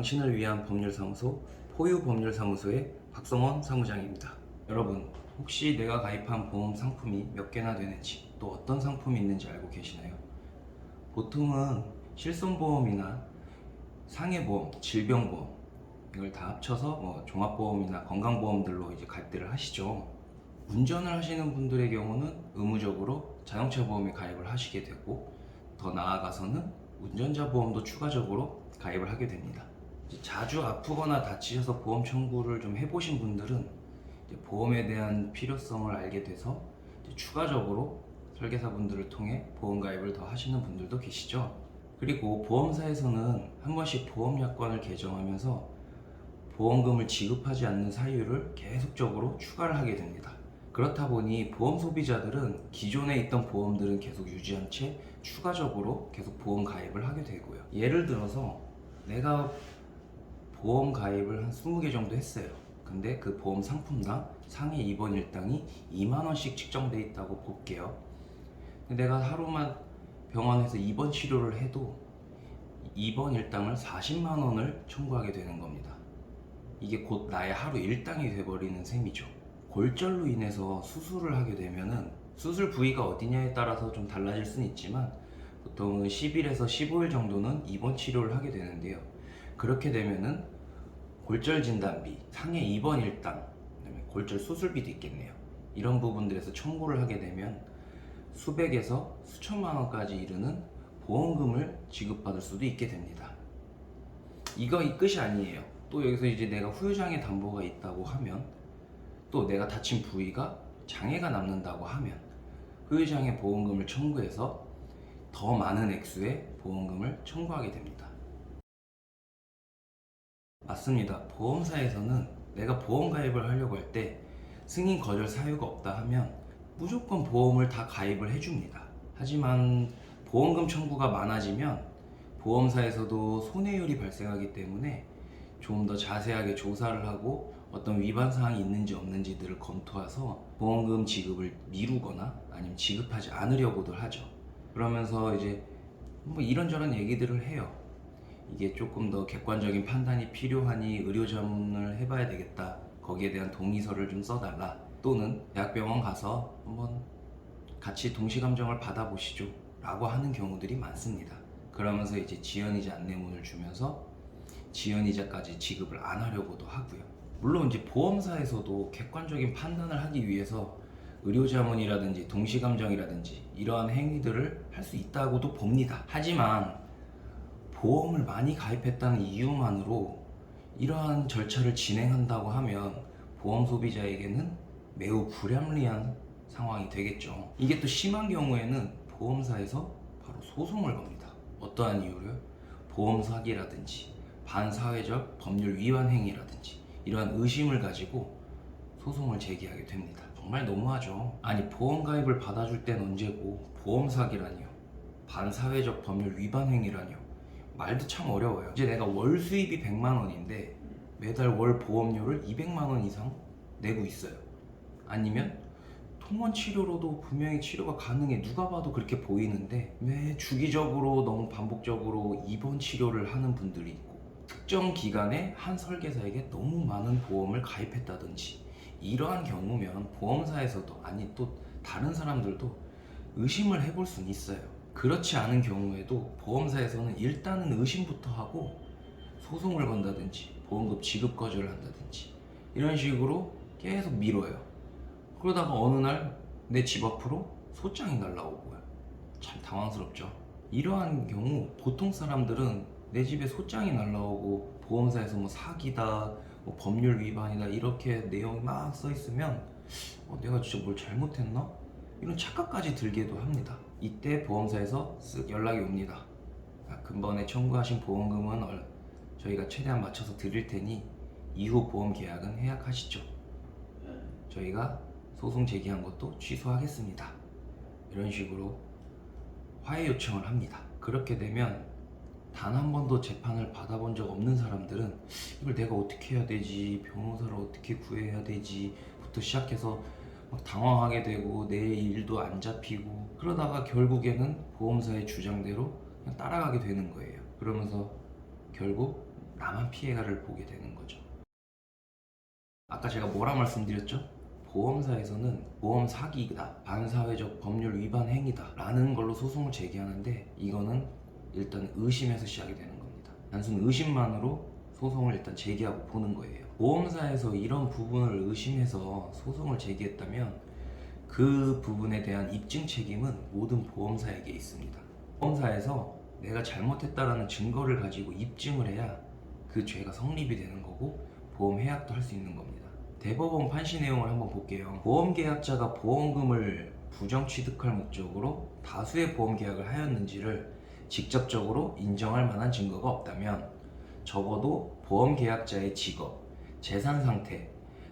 당신을 위한 법률사무소 포유법률사무소의 박성원 사무장입니다. 여러분, 혹시 내가 가입한 보험 상품이 몇 개나 되는지, 또 어떤 상품이 있는지 알고 계시나요? 보통은 실손보험이나 상해보험, 질병보험 이걸 다 합쳐서 종합보험이나 건강보험들로 이제 가입들을 하시죠. 운전을 하시는 분들의 경우는 의무적으로 자동차 보험에 가입을 하시게 되고, 더 나아가서는 운전자 보험도 추가적으로 가입을 하게 됩니다. 자주 아프거나 다치셔서 보험 청구를 좀 해보신 분들은 보험에 대한 필요성을 알게 돼서 추가적으로 설계사분들을 통해 보험 가입을 더 하시는 분들도 계시죠. 그리고 보험사에서는 한 번씩 보험약관을 개정하면서 보험금을 지급하지 않는 사유를 계속적으로 추가를 하게 됩니다. 그렇다 보니 보험 소비자들은 기존에 있던 보험들은 계속 유지한 채 추가적으로 계속 보험 가입을 하게 되고요. 예를 들어서 내가 보험 가입을 한 20개 정도 했어요. 근데 그 보험 상품당 상해 입원 일당이 2만 원씩 측정돼 있다고 볼게요. 근데 내가 하루만 병원에서 입원 치료를 해도 입원 일당을 40만 원을 청구하게 되는 겁니다. 이게 곧 나의 하루 일당이 돼버리는 셈이죠. 골절로 인해서 수술을 하게 되면은 수술 부위가 어디냐에 따라서 좀 달라질 수는 있지만 보통은 10일에서 15일 정도는 입원 치료를 하게 되는데요. 그렇게 되면은 골절 진단비, 상해 입원 일당, 그다음에 골절 수술비도 있겠네요. 이런 부분들에서 청구를 하게 되면 수백에서 수천만 원까지 이르는 보험금을 지급받을 수도 있게 됩니다. 이 끝이 아니에요. 또 여기서 이제 내가 후유장애 담보가 있다고 하면, 또 내가 다친 부위가 장애가 남는다고 하면 후유장애 보험금을 청구해서 더 많은 액수의 보험금을 청구하게 됩니다. 맞습니다. 보험사에서는 내가 보험 가입을 하려고 할 때 승인 거절 사유가 없다 하면 무조건 보험을 다 가입을 해줍니다. 하지만 보험금 청구가 많아지면 보험사에서도 손해율이 발생하기 때문에 좀 더 자세하게 조사를 하고 어떤 위반 사항이 있는지 없는지들을 검토해서 보험금 지급을 미루거나 아니면 지급하지 않으려고들 하죠. 그러면서 이제 이런저런 얘기들을 해요. 이게 조금 더 객관적인 판단이 필요하니 의료자문을 해봐야 되겠다. 거기에 대한 동의서를 좀 써달라. 또는 대학병원 가서 한번 같이 동시감정을 받아보시죠. 라고 하는 경우들이 많습니다. 그러면서 이제 지연이자 안내문을 주면서 지연이자까지 지급을 안 하려고도 하고요. 물론 이제 보험사에서도 객관적인 판단을 하기 위해서 의료자문이라든지 동시감정이라든지 이러한 행위들을 할 수 있다고도 봅니다. 하지만 보험을 많이 가입했다는 이유만으로 이러한 절차를 진행한다고 하면 보험 소비자에게는 매우 불합리한 상황이 되겠죠. 이게 또 심한 경우에는 보험사에서 바로 소송을 겁니다. 어떠한 이유로? 보험 사기라든지 반사회적 법률 위반 행위라든지 이러한 의심을 가지고 소송을 제기하게 됩니다. 정말 너무하죠. 아니, 보험 가입을 받아줄 땐 언제고 보험 사기라니요, 반사회적 법률 위반 행위라니요. 말도 참 어려워요. 이제 내가 월 수입이 100만 원인데 매달 월 보험료를 200만 원 이상 내고 있어요. 아니면 통원 치료로도 분명히 치료가 가능해. 누가 봐도 그렇게 보이는데 왜 주기적으로 너무 반복적으로 입원 치료를 하는 분들이 있고, 특정 기간에 한 설계사에게 너무 많은 보험을 가입했다든지 이러한 경우면 보험사에서도, 아니 또 다른 사람들도 의심을 해볼 수는 있어요. 그렇지 않은 경우에도 보험사에서는 일단은 의심부터 하고 소송을 건다든지 보험금 지급 거절을 한다든지 이런 식으로 계속 미뤄요. 그러다가 어느 날 내 집 앞으로 소장이 날라오고요. 참 당황스럽죠. 이러한 경우 보통 사람들은 내 집에 소장이 날라오고 보험사에서 사기다, 법률 위반이다 이렇게 내용이 막 써 있으면 내가 진짜 뭘 잘못했나? 이런 착각까지 들기도 합니다. 이때 보험사에서 쓱 연락이 옵니다. 근본에 청구하신 보험금은 저희가 최대한 맞춰서 드릴 테니 이후 보험 계약은 해약하시죠. 저희가 소송 제기한 것도 취소하겠습니다. 이런 식으로 화해 요청을 합니다. 그렇게 되면 단 한 번도 재판을 받아본 적 없는 사람들은 이걸 내가 어떻게 해야 되지, 변호사를 어떻게 구해야 되지 부터 시작해서 막 당황하게 되고 내 일도 안 잡히고, 그러다가 결국에는 보험사의 주장대로 그냥 따라가게 되는 거예요. 그러면서 결국 나만 피해를 보게 되는 거죠. 아까 제가 뭐라 말씀드렸죠? 보험사에서는 보험 사기이다, 반사회적 법률 위반 행위다 라는 걸로 소송을 제기하는데, 이거는 일단 의심에서 시작이 되는 겁니다. 단순 의심만으로 소송을 일단 제기하고 보는 거예요. 보험사에서 이런 부분을 의심해서 소송을 제기했다면 그 부분에 대한 입증 책임은 모든 보험사에게 있습니다. 보험사에서 내가 잘못했다라는 증거를 가지고 입증을 해야 그 죄가 성립이 되는 거고 보험 해약도 할 수 있는 겁니다. 대법원 판시 내용을 한번 볼게요. 보험계약자가 보험금을 부정 취득할 목적으로 다수의 보험계약을 하였는지를 직접적으로 인정할 만한 증거가 없다면 적어도 보험계약자의 직업, 재산 상태,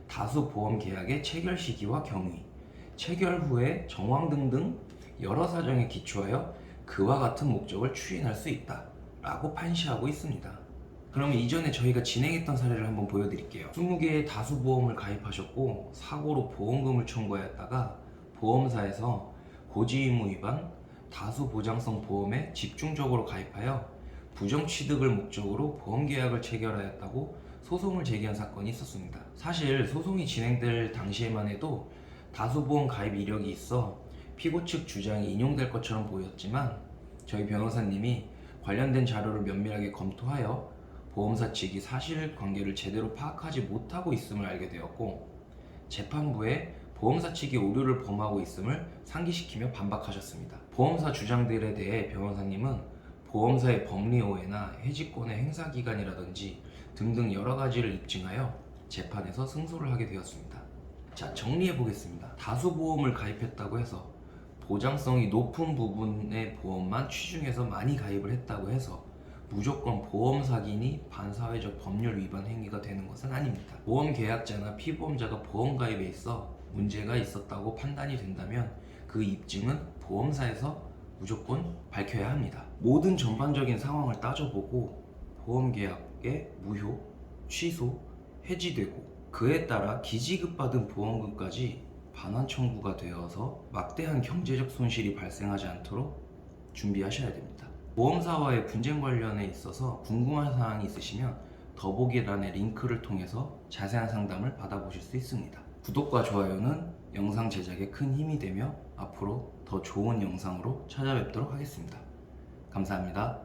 다수 보험계약의 체결 시기와 경위, 체결 후의 정황 등등 여러 사정에 기초하여 그와 같은 목적을 추인할 수 있다 라고 판시하고 있습니다. 그러면 이전에 저희가 진행했던 사례를 한번 보여드릴게요. 20개의 다수보험을 가입하셨고 사고로 보험금을 청구하였다가 보험사에서 고지의무 위반, 다수보장성 보험에 집중적으로 가입하여 부정취득을 목적으로 보험계약을 체결하였다고 소송을 제기한 사건이 있었습니다. 사실 소송이 진행될 당시에만 해도 다수보험 가입 이력이 있어 피고 측 주장이 인용될 것처럼 보였지만 저희 변호사님이 관련된 자료를 면밀하게 검토하여 보험사 측이 사실관계를 제대로 파악하지 못하고 있음을 알게 되었고, 재판부에 보험사 측이 오류를 범하고 있음을 상기시키며 반박하셨습니다. 보험사 주장들에 대해 변호사님은 보험사의 법리 오해나 해지권의 행사 기간이라든지 등등 여러 가지를 입증하여 재판에서 승소를 하게 되었습니다. 자, 정리해 보겠습니다. 다수보험을 가입했다고 해서 보장성이 높은 부분의 보험만 취중해서 많이 가입을 했다고 해서 무조건 보험 사기니 반사회적 법률 위반 행위가 되는 것은 아닙니다. 보험 계약자나 피보험자가 보험 가입에 있어 문제가 있었다고 판단이 된다면 그 입증은 보험사에서 무조건 밝혀야 합니다. 모든 전반적인 상황을 따져보고 보험 계약의 무효, 취소, 해지되고 그에 따라 기지급받은 보험금까지 반환 청구가 되어서 막대한 경제적 손실이 발생하지 않도록 준비하셔야 됩니다. 보험사와의 분쟁 관련에 있어서 궁금한 사항이 있으시면 더보기란의 링크를 통해서 자세한 상담을 받아보실 수 있습니다. 구독과 좋아요는 영상 제작에 큰 힘이 되며 앞으로 더 좋은 영상으로 찾아뵙도록 하겠습니다. 감사합니다.